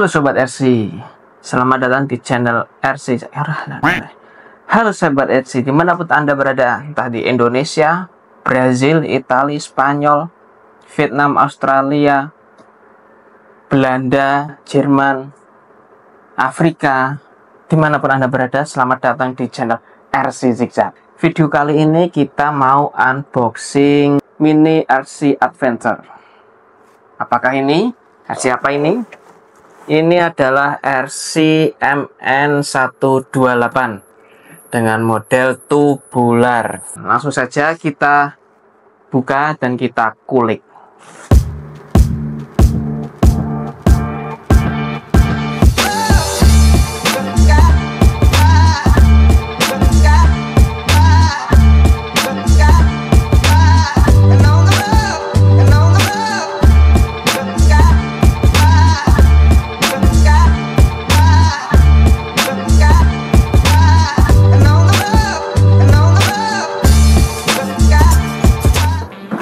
Halo Sobat RC, selamat datang di channel RC. Halo Sobat RC, dimanapun Anda berada, entah di Indonesia, Brazil, Italia, Spanyol, Vietnam, Australia, Belanda, Jerman, Afrika, dimanapun Anda berada, selamat datang di channel RC Zigzag. Video kali ini kita mau unboxing mini RC Adventure. Apakah ini? RC apa ini? Ini adalah RC MN128 dengan model tubular. Langsung saja kita buka dan kita kulik.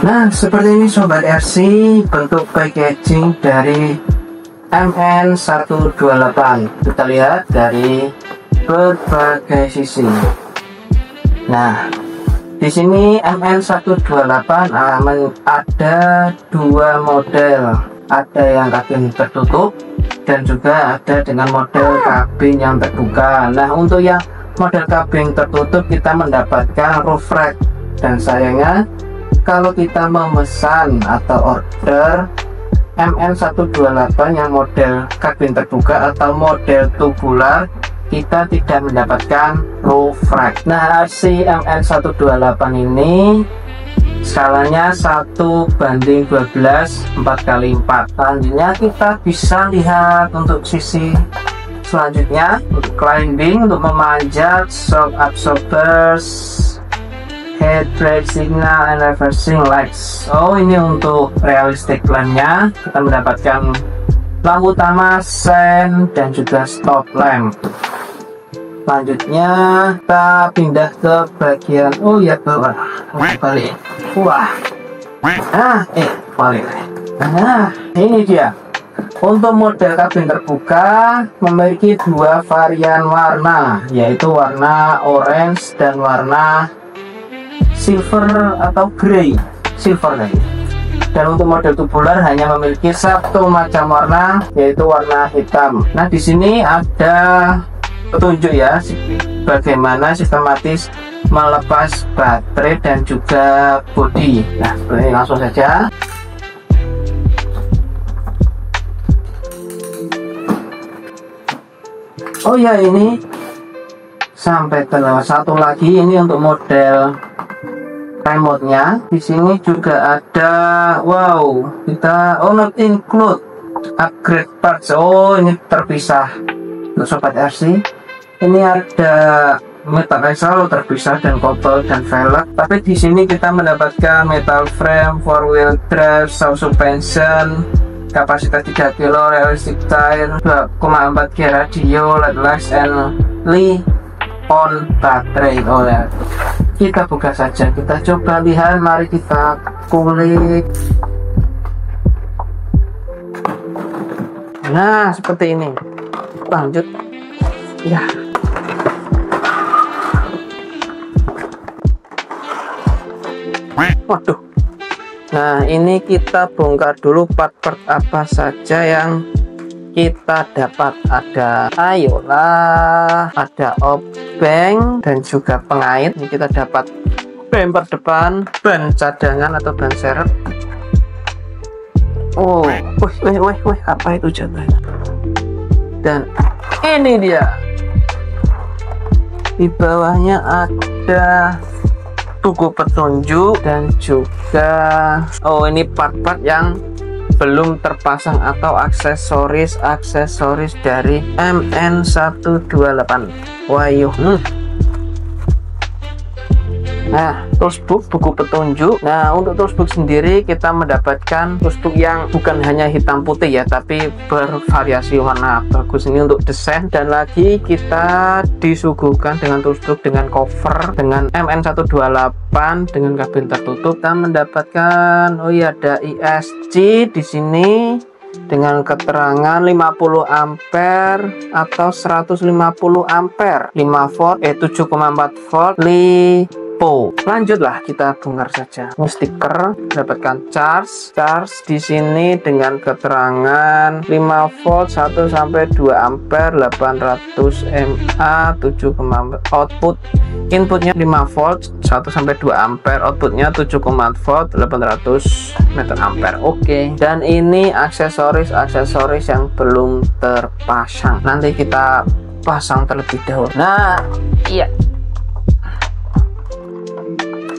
Nah, seperti ini Sobat RC, bentuk packaging dari MN128. Kita lihat dari berbagai sisi. Nah, di sini MN128 ada dua model. Ada yang kabin tertutup dan juga ada dengan model kabin yang terbuka. Nah, untuk yang model kabin tertutup kita mendapatkan roof rack, dan sayangnya kalau kita memesan atau order MN128 yang model kabin terbuka atau model tubular, kita tidak mendapatkan roof rack. Nah, RC MN128 ini skalanya 1:12 4x4. Selanjutnya kita bisa lihat untuk sisi selanjutnya, untuk climbing, untuk memanjat, shock absorbers, head brake signal and reversing lights. Oh, ini untuk realistic lampnya. Kita mendapatkan lampu utama, sen, dan juga stop lamp. Selanjutnya kita pindah ke bagian bawah. Balik. Wah. Balik. Nah, ini dia. Untuk model kabin terbuka memiliki dua varian warna, yaitu warna orange dan warna silver atau grey, silver lagi. Dan untuk model tubular hanya memiliki satu macam warna, yaitu warna hitam. Nah, di sini ada petunjuk ya, bagaimana sistematis melepas baterai dan juga bodi. Nah, ini langsung saja. Oh ya, ini sampai ke satu lagi, ini untuk model remote-nya. Di sini juga ada, kita not include upgrade parts. Oh, ini terpisah untuk Sobat RC. Ini ada metal axle terpisah dan kopel dan velg. Tapi di sini kita mendapatkan metal frame, 4-wheel drive, sound suspension, kapasitas 3 kilo, realistic tire, 2,4 G radio, LED lights, and on baterai. Oh ya, kita buka saja, kita coba lihat, mari kita kulik. Nah, seperti ini. Lanjut ya. Waduh. Nah, ini kita bongkar dulu part-part apa saja yang kita dapat. Ada ayolah, ada obeng, dan juga pengait. Ini kita dapat bumper depan, ban cadangan atau ban serep. Oh, apa itu jatuhnya? Dan ini dia. Di bawahnya ada buku petunjuk dan juga ini part-part yang belum terpasang atau aksesoris dari MN128. Nah, toolsbook, buku petunjuk. Nah, untuk toolsbook sendiri kita mendapatkan toolsbook yang bukan hanya hitam putih ya, tapi bervariasi warna. Bagus ini untuk desain. Dan lagi kita disuguhkan dengan toolsbook dengan cover dengan MN128 dengan kabin tertutup. Kita mendapatkan ada ESC di sini. dengan keterangan 50 ampere atau 150 ampere, 5 volt 7,4 volt LiPo. Lanjutlah kita bongkar saja. Ini stiker, dapatkan charge di sini dengan keterangan 5 volt 1 sampai 2 ampere 800 mA 7,4 output. Inputnya 5 volt 1 sampai 2 ampere, outputnya 7,4 volt 800 meter ampere. Oke. Dan ini aksesoris yang belum terpasang. Nanti kita pasang terlebih dahulu. Nah, iya.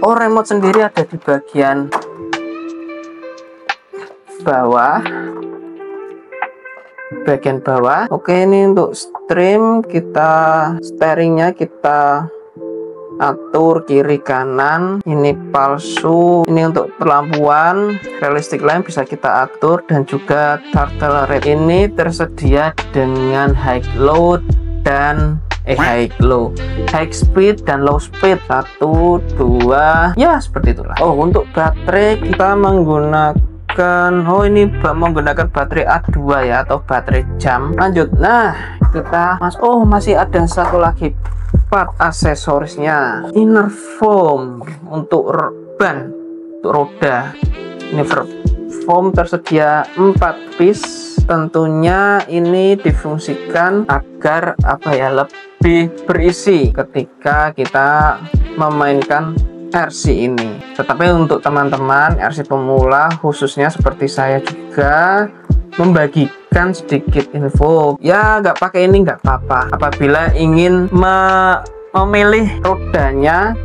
Oh, remote sendiri ada di bagian bawah. Oke, ini untuk stream steeringnya kita atur kiri kanan. Ini palsu. Ini untuk perlampuan, realistic lamp bisa kita atur, dan juga turtle red ini tersedia dengan high speed dan low speed 1, 2 ya seperti itulah. Oh, untuk baterai kita menggunakan baterai A2 ya, atau baterai jam. Lanjut. Nah, kita masih ada satu lagi part aksesorisnya, inner foam untuk ban, untuk roda. Ini foam tersedia 4 piece. Tentunya ini difungsikan agar lebih berisi ketika kita memainkan RC ini. Tetapi untuk teman-teman RC pemula khususnya seperti saya juga membagikan sedikit info. Ya, nggak pakai ini nggak apa-apa. Apabila ingin memilih rodanya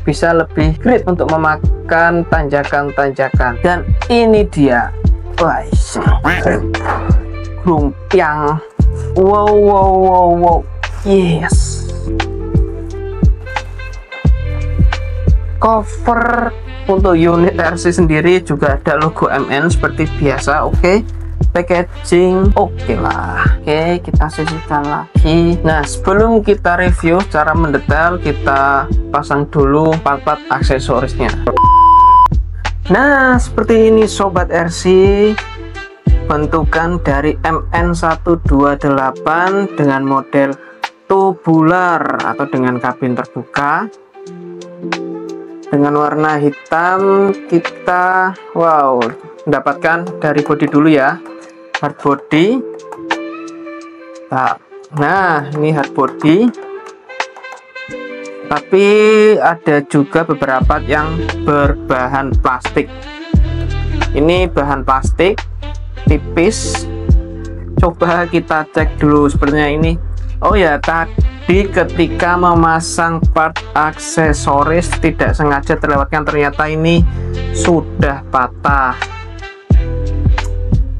bisa lebih grip untuk memakan tanjakan-tanjakan. Dan ini dia, Grumpiang. Wow, yes. Cover untuk unit RC sendiri juga ada logo MN seperti biasa. Oke. Packaging oke lah. Oke, kita sisihkan lagi. Nah, sebelum kita review secara mendetail, kita pasang dulu part-part aksesorisnya. Nah, seperti ini sobat RC, bentukan dari MN128 dengan model tubular atau dengan kabin terbuka dengan warna hitam. Kita mendapatkan dari bodi dulu ya, hard body. Nah, ini hard body, tapi ada juga beberapa yang berbahan plastik. Ini bahan plastik tipis. Coba kita cek dulu. Sepertinya ini, oh ya, tadi ketika memasang part aksesoris tidak sengaja terlewatkan, ternyata ini sudah patah.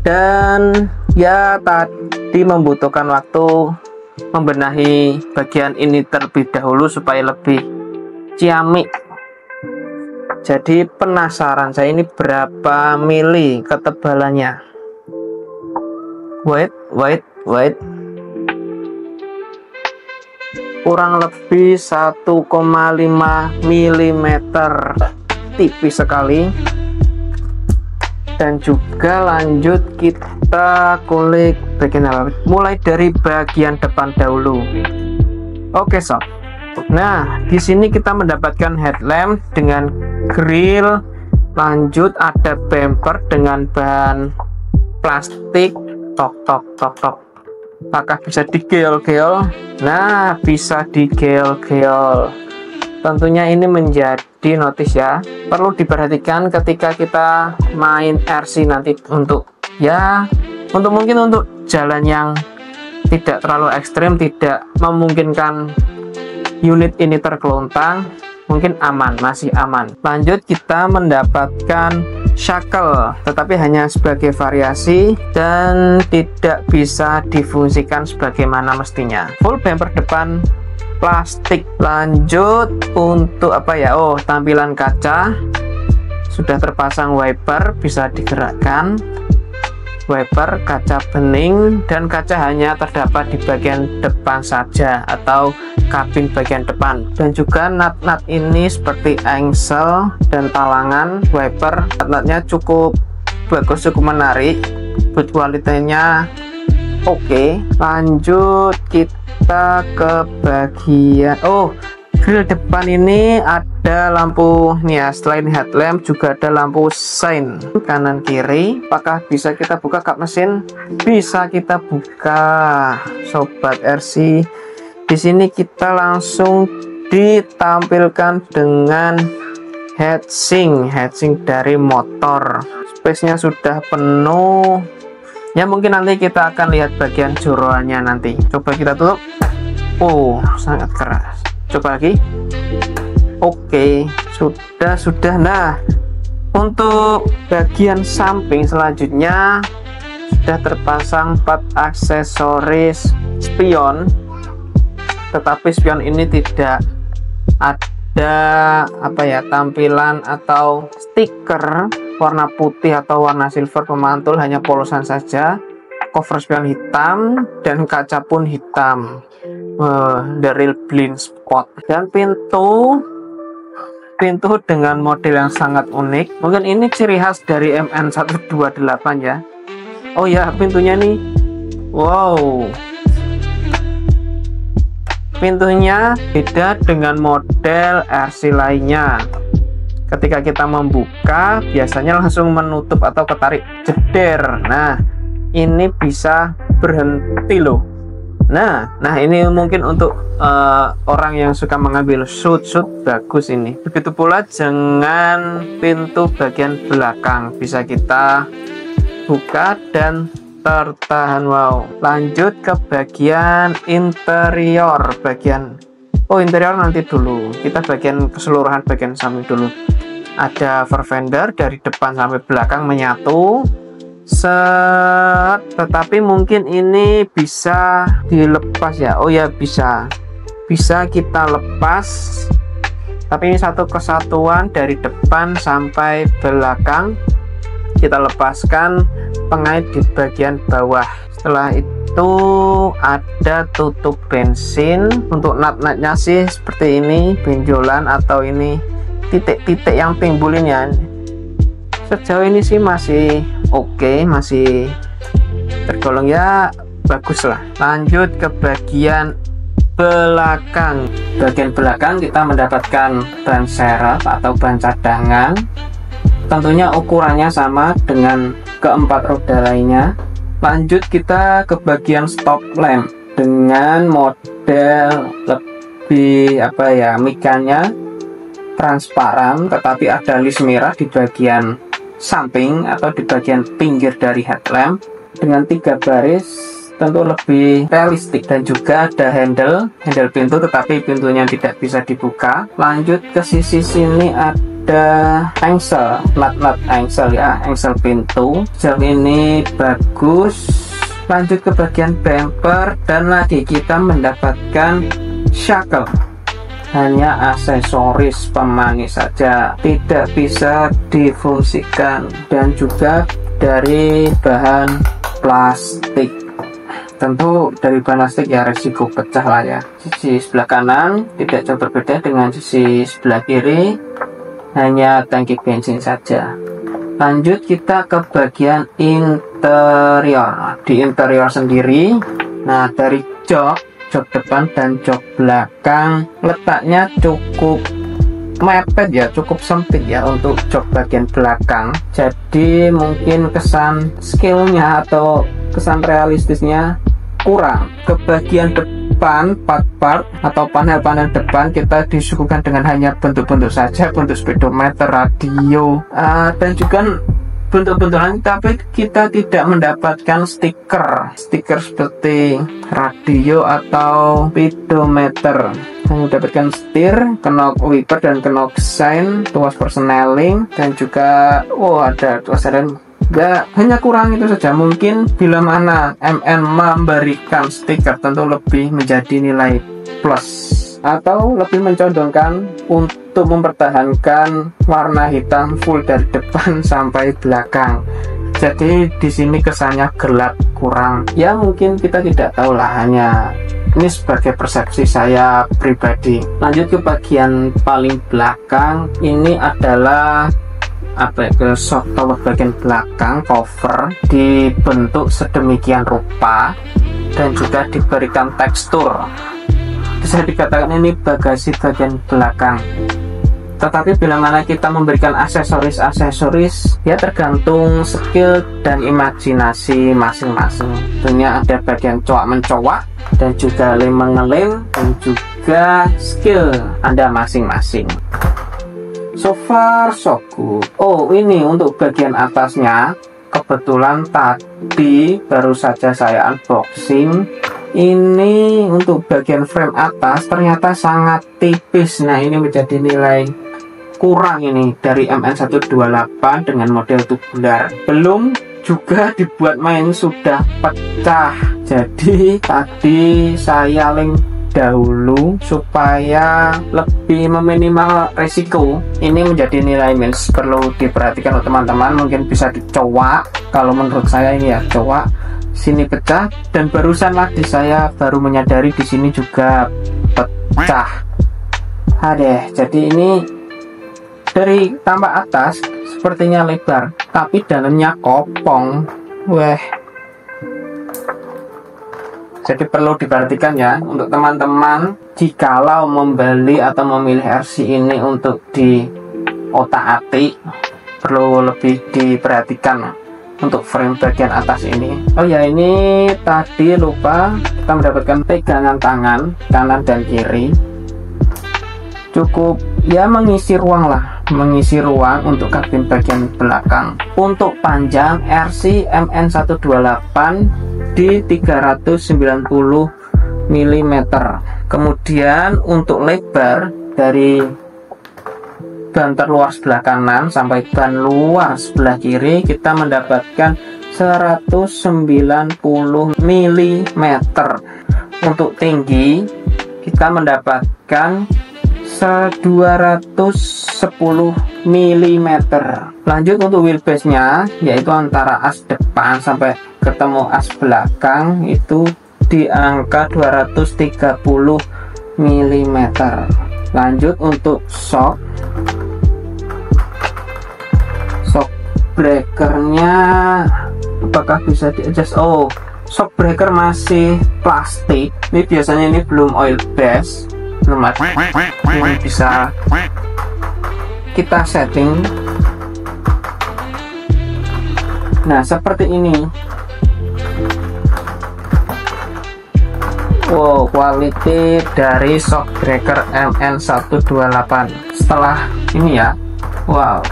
Dan ya, tadi membutuhkan waktu membenahi bagian ini terlebih dahulu supaya lebih ciamik. Jadi penasaran saya, ini berapa mili ketebalannya? Wait. Kurang lebih 1,5 mm, tipis sekali. Dan juga lanjut kita kulik bagian apa? Mulai dari bagian depan dahulu. Oke sob. Nah, di sini kita mendapatkan headlamp dengan grill. Lanjut ada bumper dengan bahan plastik. Tok. Apakah bisa digeol-geol? Nah, bisa digeol-geol. Tentunya ini menjadi notis ya. Perlu diperhatikan ketika kita main RC nanti untuk mungkin untuk jalan yang tidak terlalu ekstrim, tidak memungkinkan unit ini tergelontang, mungkin masih aman. Lanjut kita mendapatkan shackle, tetapi hanya sebagai variasi dan tidak bisa difungsikan sebagaimana mestinya. Full bumper depan plastik. Lanjut untuk tampilan kaca, sudah terpasang wiper, bisa digerakkan. Wiper kaca bening, dan kaca hanya terdapat di bagian depan saja atau kabin bagian depan. Dan juga nut-nut ini seperti engsel dan talangan wiper. Nut-nutnya cukup bagus, cukup menarik. build kualitasnya oke. Lanjut kita ke bagian grill depan. Ini ada lampu nih ya, selain headlamp juga ada lampu sein kanan kiri. Apakah bisa kita buka kap mesin? Bisa kita buka, sobat RC. Di sini kita langsung ditampilkan dengan heatsink dari motor. Space-nya sudah penuh. Ya mungkin nanti kita akan lihat bagian joroannya nanti. Coba kita tutup. Sangat keras. Coba lagi. Oke, sudah. Nah, untuk bagian samping selanjutnya sudah terpasang 4 aksesoris spion. Tetapi spion ini tidak ada tampilan atau stiker warna putih atau warna silver pemantul, hanya polosan saja. Cover spion hitam dan kaca pun hitam. The real blind spot. Dan pintu dengan model yang sangat unik. Mungkin ini ciri khas dari MN128 ya. Oh ya, pintunya nih. Wow. Pintunya beda dengan model RC lainnya. Ketika kita membuka, biasanya langsung menutup atau ketarik jeder. Nah, ini bisa berhenti loh. Nah ini mungkin untuk orang yang suka mengambil shoot bagus ini. Begitu pula dengan pintu bagian belakang, bisa kita buka dan tertahan. Wow. Lanjut ke bagian interior. Interior nanti dulu, kita bagian keseluruhan bagian samping dulu. Ada fender fender dari depan sampai belakang menyatu. Tetapi mungkin ini bisa dilepas ya. Oh ya, bisa kita lepas, tapi ini satu kesatuan dari depan sampai belakang. Kita lepaskan pengait di bagian bawah. Setelah itu ada tutup bensin. Untuk nut-nutnya sih seperti ini, benjolan atau ini titik-titik yang timbulin ya. Sejauh ini sih masih oke, masih tergolong ya bagus lah. Lanjut ke bagian belakang. Bagian belakang kita mendapatkan ban serep atau ban cadangan. Tentunya ukurannya sama dengan keempat roda lainnya. Lanjut kita ke bagian stop lamp dengan model lebih mikanya transparan, tetapi ada list merah di bagian samping atau di bagian pinggir dari headlamp dengan 3 baris. Tentu lebih realistik. Dan juga ada handle pintu, tetapi pintunya tidak bisa dibuka. Lanjut ke sisi sini ada engsel, nut engsel ya, engsel pintu. Sejauh ini bagus. Lanjut ke bagian bumper, dan lagi kita mendapatkan shackle. Hanya aksesoris pemanis saja, tidak bisa difungsikan, dan juga dari bahan plastik. Tentu dari bahan plastik ya resiko pecah lah ya. Sisi sebelah kanan tidak jauh berbeda dengan sisi sebelah kiri, hanya tangki bensin saja. Lanjut kita ke bagian interior. Di interior sendiri, nah dari jok depan dan jok belakang letaknya cukup mepet ya, cukup sempit ya untuk jok bagian belakang. Jadi mungkin kesan skillnya atau kesan realistisnya kurang. Ke bagian depan, part atau panel-panel depan kita disuguhkan dengan hanya bentuk-bentuk saja, bentuk speedometer, radio, dan juga bentuk-bentuk lain, tapi kita tidak mendapatkan stiker seperti radio atau speedometer. Kita mendapatkan setir, knock wiper dan knock sign, tuas persneling, dan juga ada tuas rem. Hanya kurang itu saja. Mungkin bila mana MN memberikan stiker, tentu lebih menjadi nilai plus atau lebih mencondongkan untuk mempertahankan warna hitam full dari depan sampai belakang. Jadi di sini kesannya gelap, kurang. Ya mungkin kita tidak tahu lah, hanya ini sebagai persepsi saya pribadi. Lanjut ke bagian paling belakang, ini adalah ke shock tower bagian belakang cover dibentuk sedemikian rupa dan juga diberikan tekstur. Bisa dikatakan ini bagasi bagian belakang. Tetapi bila mana kita memberikan aksesoris ya tergantung skill dan imajinasi masing-masing. Tentunya ada bagian coak mencoak dan juga lem mengelem dan juga skill Anda masing-masing. So far so good. Oh, ini untuk bagian atasnya kebetulan tadi baru saja saya unboxing. Ini untuk bagian frame atas ternyata sangat tipis. Nah, ini menjadi nilai kurang ini dari MN128 dengan model tubular. Belum juga dibuat main sudah pecah. Jadi tadi saya link dahulu supaya lebih meminimal resiko. Ini menjadi nilai minus, perlu diperhatikan teman-teman. Mungkin bisa dicoak. Kalau menurut saya ini ya coak, sini pecah, dan barusan lagi saya baru menyadari di sini juga pecah. Adeh, jadi ini dari tampak atas sepertinya lebar, tapi dalamnya kopong. Weh. Jadi perlu diperhatikan ya untuk teman-teman, jikalau membeli atau memilih RC ini untuk di otak-atik, perlu lebih diperhatikan untuk frame bagian atas ini. Oh ya, ini tadi lupa, kita mendapatkan pegangan tangan kanan dan kiri, cukup ya mengisi ruang lah, mengisi ruang untuk kabin bagian belakang. Untuk panjang RC MN128 di 390 mm. Kemudian untuk lebar dari ban terluar sebelah kanan sampai ban luar sebelah kiri kita mendapatkan 190 mm. Untuk tinggi kita mendapatkan 210 mm. Lanjut untuk wheelbase nya, yaitu antara as depan sampai ketemu as belakang itu di angka 230 mm. Lanjut untuk shock breakernya, apakah bisa di adjust? Oh, shock breaker masih plastik. Ini biasanya ini belum oil base, belum ada. Ini bisa kita setting. Nah, seperti ini. Wow, quality dari shock breaker MN128 setelah ini ya. Wow,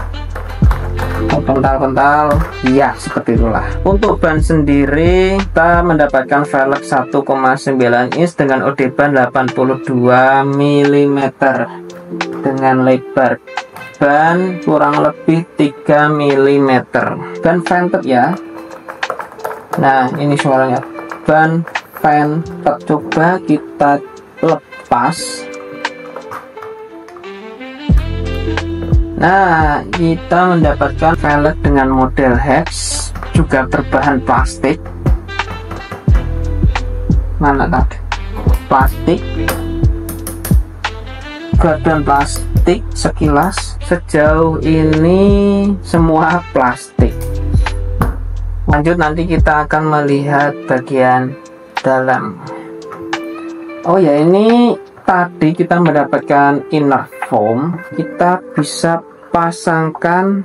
kental-kental ya, seperti itulah. Untuk ban sendiri kita mendapatkan velg 1,9 inch dengan OD ban 82 mm dengan lebar ban kurang lebih 3 mm. Ban vented ya. Nah, ini suaranya ban vented. Coba kita lepas. Nah, kita mendapatkan velg dengan model hex, juga berbahan plastik. Mana tadi? Plastik. Gordon plastik sekilas. Sejauh ini semua plastik. Lanjut, nanti kita akan melihat bagian dalam. Oh ya, ini tadi kita mendapatkan inner foam. Kita bisa pasangkan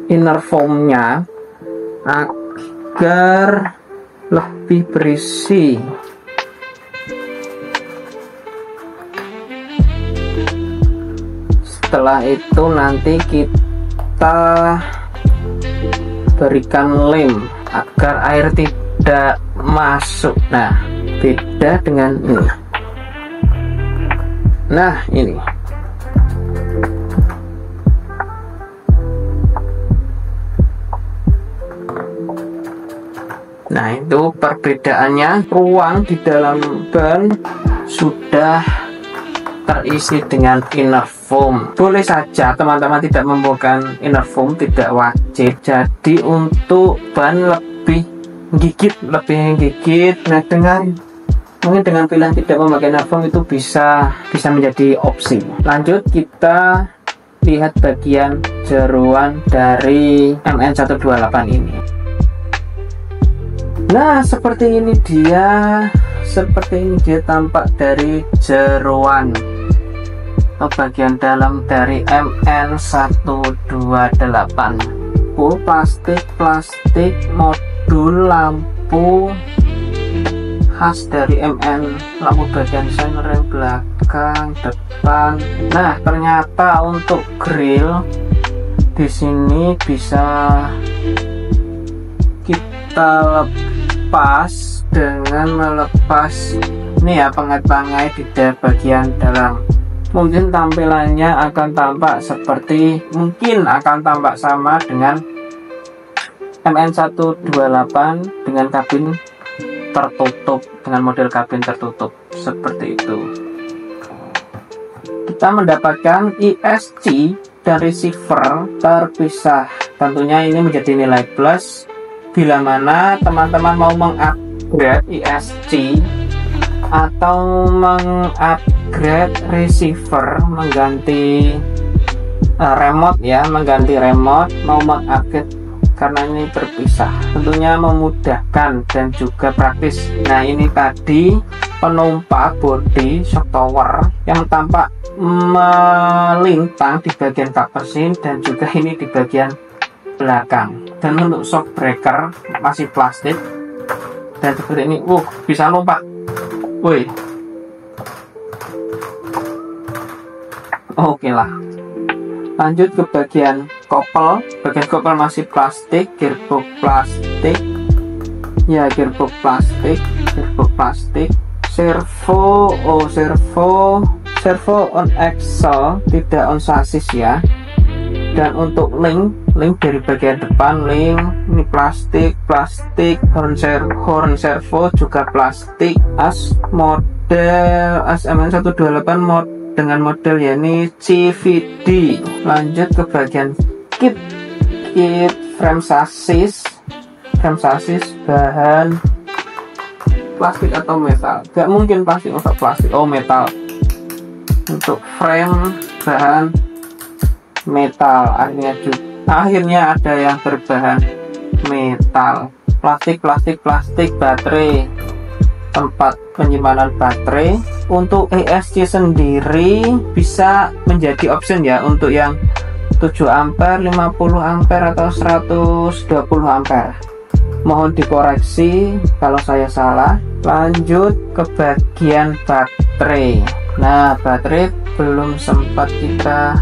inner foamnya agar lebih berisi. Setelah itu nanti kita berikan lem agar air tidak masuk. Nah, beda dengan ini. Nah, ini. Nah, itu perbedaannya. Ruang di dalam ban sudah terisi dengan inner foam. Boleh saja teman-teman tidak membutuhkan inner foam, tidak wajib. Jadi untuk ban lebih gigit. Nah, mungkin dengan pilihan tidak memakai inner foam itu bisa menjadi opsi. Lanjut, kita lihat bagian jeruan dari MN128 ini. Nah, seperti ini dia tampak dari jeruan atau bagian dalam dari MN128. Full plastik modul lampu khas dari MN, lampu bagian desain, rem belakang, depan. Nah, ternyata untuk grill di sini bisa kita lepas dengan melepas ini ya, pengat-pengai di bagian dalam. Mungkin tampilannya akan tampak sama dengan MN128 dengan kabin tertutup, dengan model kabin tertutup seperti itu. Kita mendapatkan ESC dan receiver terpisah. Tentunya ini menjadi nilai plus bila mana teman-teman mau mengupgrade ESC atau mengupgrade receiver, mengganti remote ya, mau mengupgrade karena ini terpisah, tentunya memudahkan dan juga praktis. Nah, ini tadi penumpak body shock tower yang tampak melintang di bagian kap mesin dan juga ini di bagian belakang. Dan untuk shock breaker masih plastik dan seperti ini, bisa lompat. Woi, oke lah. Lanjut ke bagian kopel. Bagian kopel masih plastik, gearbox plastik. Ya, gearbox plastik. Servo on axle, tidak on chassis ya. Dan untuk link dari bagian depan, ini plastik, horn servo juga plastik. As MN128 dengan model ya ini CVD. Lanjut ke bagian kit frame sasis bahan plastik atau metal. Gak mungkin plastik, metal. Untuk frame bahan metal, akhirnya ada yang berbahan metal. Plastik, baterai, tempat penyimpanan baterai. Untuk ESC sendiri bisa menjadi option ya, untuk yang 7 ampere, 50 ampere atau 120 ampere. Mohon dikoreksi kalau saya salah. Lanjut ke bagian baterai. Nah, baterai belum sempat kita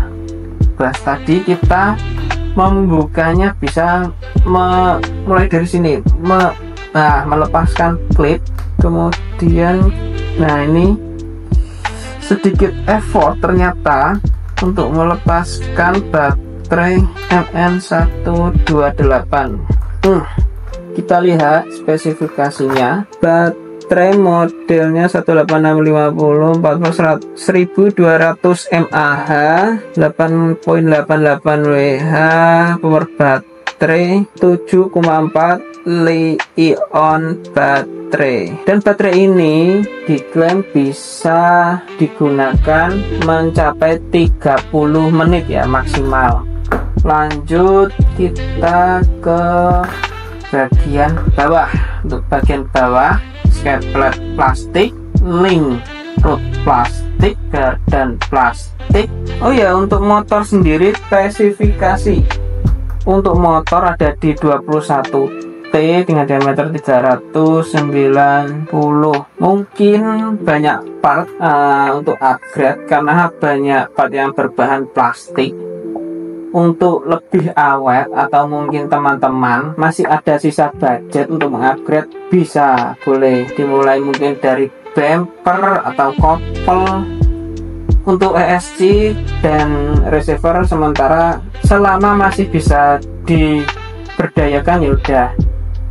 bahas tadi. Kita membukanya bisa mulai dari sini, melepaskan klip, kemudian ini sedikit effort ternyata untuk melepaskan baterai MN128. Kita lihat spesifikasinya. Baterai modelnya 18650 1200 mAh, 8.88 Wh, power baterai 7,4 Li-ion baterai. Dan baterai ini diklaim bisa digunakan mencapai 30 menit ya maksimal. Lanjut kita ke bagian bawah. Untuk bagian bawah, skate plate plastik, link root plastik, dan plastik. Oh ya, untuk motor sendiri spesifikasi untuk motor ada di 21T dengan diameter 390. Mungkin banyak part untuk upgrade karena banyak part yang berbahan plastik. Untuk lebih awet atau mungkin teman-teman masih ada sisa budget untuk mengupgrade, boleh dimulai mungkin dari bumper atau kopel. Untuk ESC dan receiver sementara selama masih bisa diberdayakan ya udah,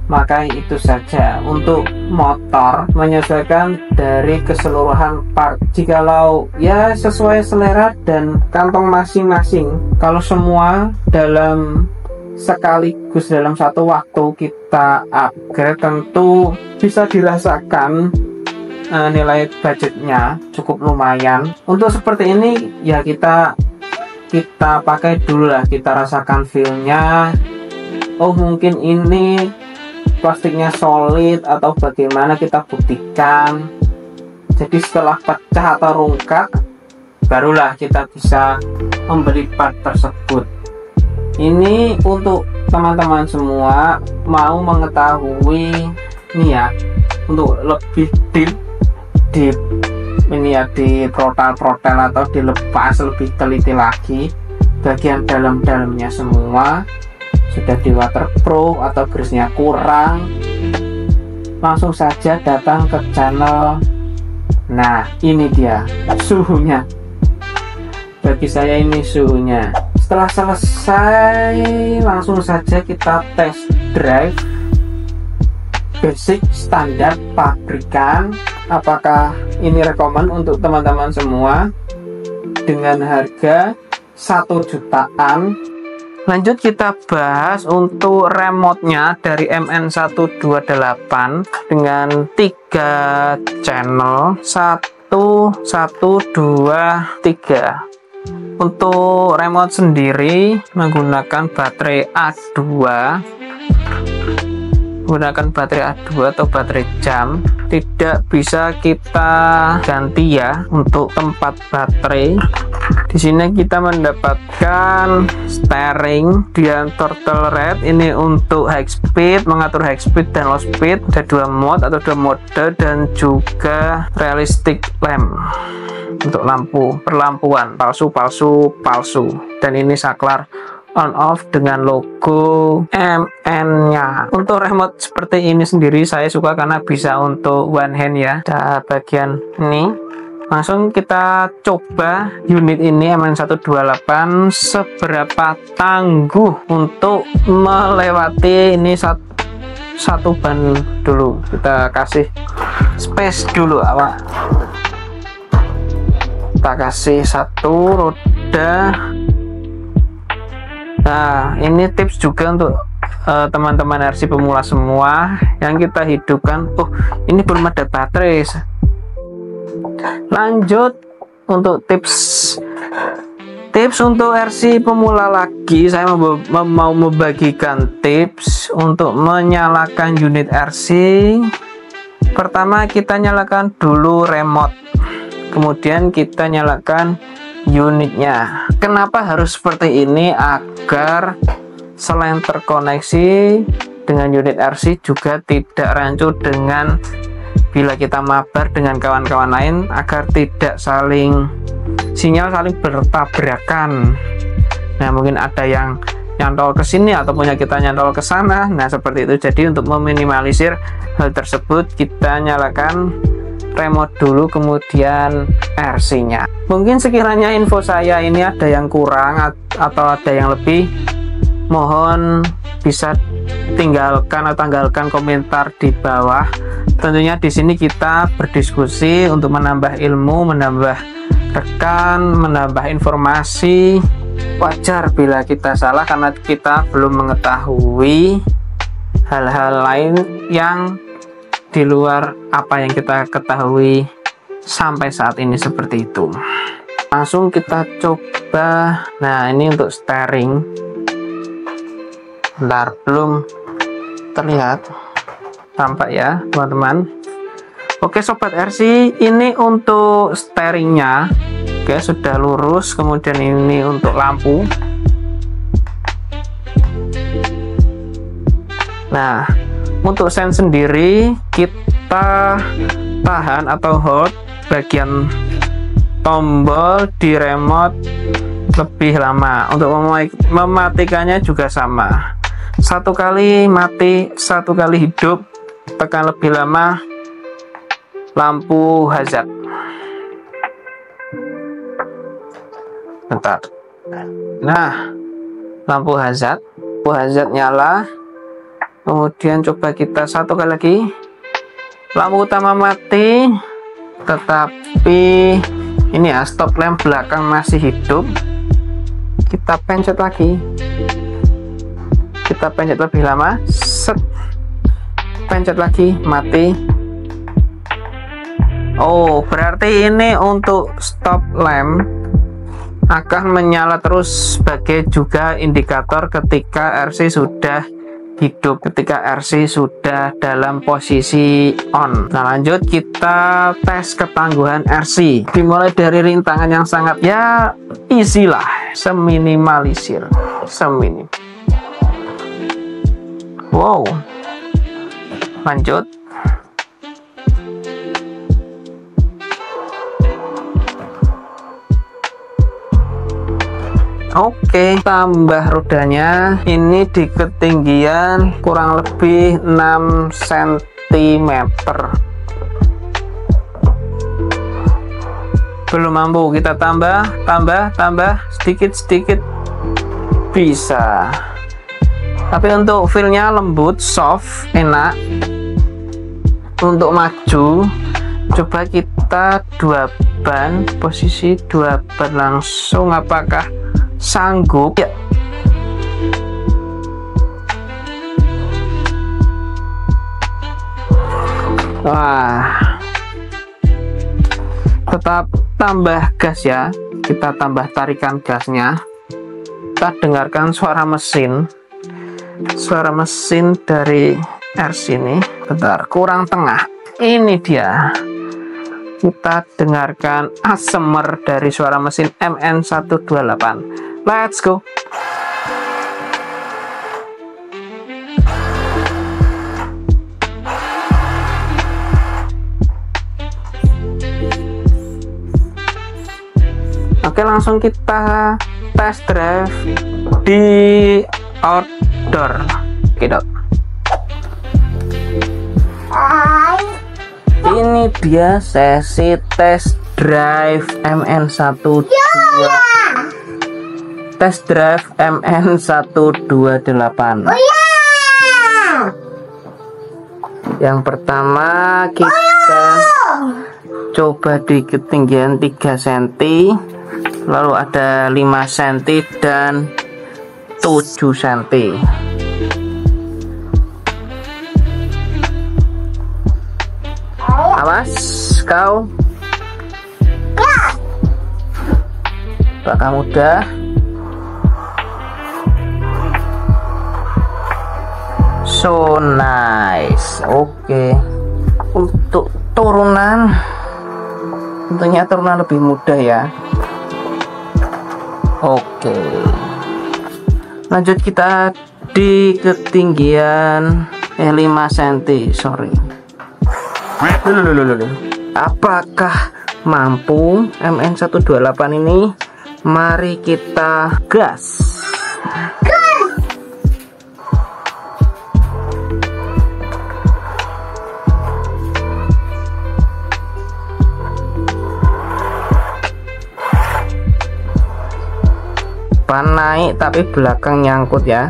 maka itu saja. Untuk motor menyesuaikan dari keseluruhan part, jikalau ya sesuai selera dan kantong masing-masing. Kalau semua dalam sekaligus dalam satu waktu kita upgrade, tentu bisa dirasakan nilai budgetnya cukup lumayan. Untuk seperti ini ya kita kita pakai dulu lah, kita rasakan feelnya. Oh mungkin ini plastiknya solid atau bagaimana, kita buktikan. Jadi setelah pecah atau rungkat, barulah kita bisa membeli part tersebut. Ini untuk teman-teman semua mau mengetahui ini ya, untuk lebih deep ini ya, di protel atau dilepas lebih teliti lagi bagian dalam-dalamnya semua sudah di waterproof atau grease-nya kurang, langsung saja datang ke channel. Nah ini dia suhunya, bagi saya ini suhunya. Setelah selesai langsung saja kita test drive basic standar pabrikan, apakah ini rekomen untuk teman-teman semua dengan harga 1 jutaan. Lanjut kita bahas untuk remote-nya dari MN128 dengan 3 channel, 1, 1, 2, 3. Untuk remote sendiri menggunakan baterai A2, atau baterai jam. Tidak bisa kita ganti ya untuk tempat baterai. Di sini kita mendapatkan steering dia turtle red, ini untuk high speed, mengatur high speed dan low speed. Ada 2 mode atau 2 mode, dan juga realistic lamp untuk lampu perlampuan palsu. Dan ini saklar on off dengan logo MN-nya. Untuk remote seperti ini sendiri saya suka karena bisa untuk one hand ya. Ada bagian ini. Langsung kita coba unit ini MN128 seberapa tangguh untuk melewati ini satu ban dulu. Kita kasih space dulu awak. Kita kasih 1 roda. Nah ini tips juga untuk teman-teman RC pemula semua yang kita hidupkan. Oh ini belum ada baterai. Lanjut untuk tips untuk RC pemula lagi, saya mau membagikan tips untuk menyalakan unit RC. Pertama kita nyalakan dulu remote, kemudian kita nyalakan unitnya. Kenapa harus seperti ini? Agar selain terkoneksi dengan unit RC juga tidak rancu dengan bila kita mabar dengan kawan-kawan lain, agar tidak sinyal saling bertabrakan. Nah mungkin ada yang nyantol ke sini atau punya kita nyantol ke sana. Nah seperti itu. Jadi untuk meminimalisir hal tersebut, kita nyalakan remote dulu, kemudian RC-nya. Mungkin sekiranya info saya ini ada yang kurang atau ada yang lebih, mohon bisa tanggalkan komentar di bawah. Tentunya di sini kita berdiskusi untuk menambah ilmu, menambah rekan, menambah informasi. Wajar bila kita salah karena kita belum mengetahui hal-hal lain yang di luar apa yang kita ketahui sampai saat ini, seperti itu. Langsung kita coba. Nah ini untuk steering, bentar, belum terlihat, tampak ya teman-teman. Oke sobat RC, ini untuk steeringnya. Oke sudah lurus. Kemudian ini untuk lampu. Nah untuk sen sendiri kita tahan atau hold bagian tombol di remote lebih lama. Untuk mematikannya juga sama, 1 kali mati, 1 kali hidup. Tekan lebih lama lampu hazard. Bentar. Nah lampu hazard nyala. Kemudian coba kita 1 kali lagi, lampu utama mati, tetapi ini ya stop lamp belakang masih hidup. Kita pencet lagi, kita pencet lebih lama, set, pencet lagi, mati. Oh berarti ini untuk stop lamp akan menyala terus sebagai juga indikator ketika RC sudah hidup, ketika RC sudah dalam posisi on. Nah, lanjut kita tes ketangguhan RC. Dimulai dari rintangan yang sangat ya easy lah, seminimalisir, seminim. Wow, lanjut. Oke, tambah rodanya ini di ketinggian kurang lebih 6 cm. Belum mampu, kita tambah sedikit bisa. Tapi untuk feelnya lembut, soft, enak. Untuk maju, coba kita 2 ban, posisi 2 ban langsung, apakah sanggup? Ya. Wah, tetap tambah gas ya, kita tambah tarikan gasnya. Kita dengarkan suara mesin dari RC ini. Bentar, kurang tengah, ini dia. Kita dengarkan ASMR dari suara mesin MN128. Let's go. Oke, langsung kita test drive di outdoor. Oke, dok. Ini dia sesi test drive MN128. Test drive MN128. Yang pertama kita coba di ketinggian 3 cm, lalu ada 5 cm dan 7 cm. Awas kau, apakah mudah? So nice. Oke. Untuk turunan, tentunya turunan lebih mudah ya. Oke. Lanjut kita di ketinggian 5 cm. Sorry. Apakah mampu MN128 ini? Mari kita gas. Ban naik tapi belakang nyangkut ya,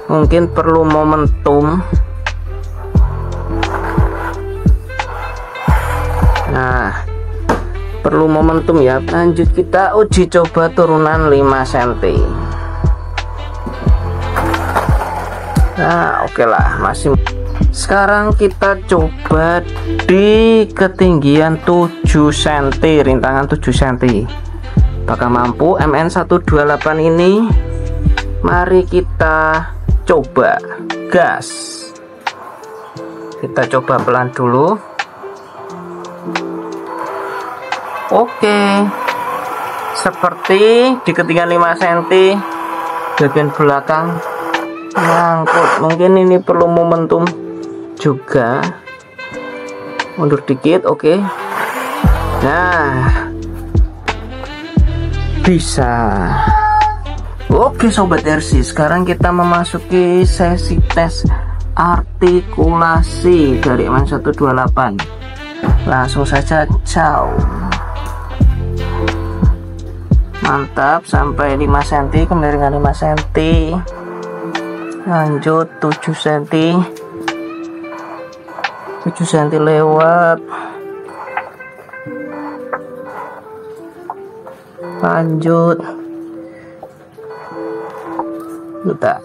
mungkin perlu momentum. Nah, perlu momentum ya. Lanjut kita uji coba turunan 5 cm. Nah, oke lah, masih. Sekarang kita coba di ketinggian 7 cm, rintangan 7 cm. Apakah mampu MN128 ini? Mari kita coba gas. Kita coba pelan dulu. Oke, seperti di ketinggian 5 cm bagian belakang nyangkut. Mungkin ini perlu momentum juga. Mundur dikit. Oke. Nah, bisa. Oke sobat RC, sekarang kita memasuki sesi tes artikulasi dari MN128. Langsung saja ciao. Mantap, sampai 5 cm, kemiringan 5 cm. Lanjut 7 cm. 7 cm lewat. Lanjut. Bentar.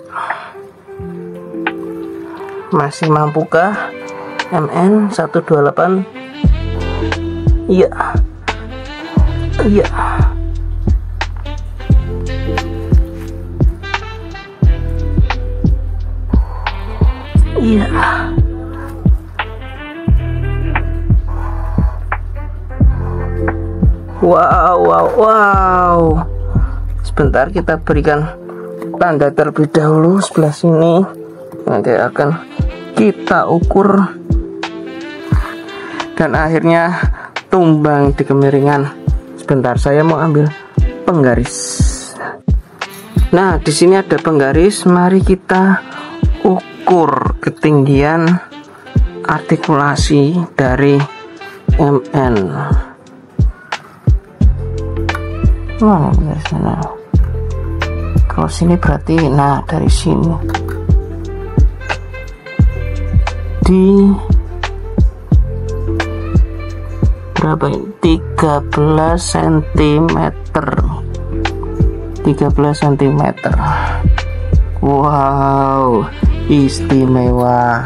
Masih mampukah MN128? Iya. Iya. Iya. Wow. Sebentar kita berikan tanda terlebih dahulu sebelah sini. Nanti akan kita ukur dan akhirnya tumbang di kemiringan. Sebentar, saya mau ambil penggaris. Nah, di sini ada penggaris. Mari kita ukur ketinggian artikulasi dari MN. Mana dari sana? Kalau sini berarti, nah dari sini di berapa ini? 13 cm. 13 cm. Wow, istimewa.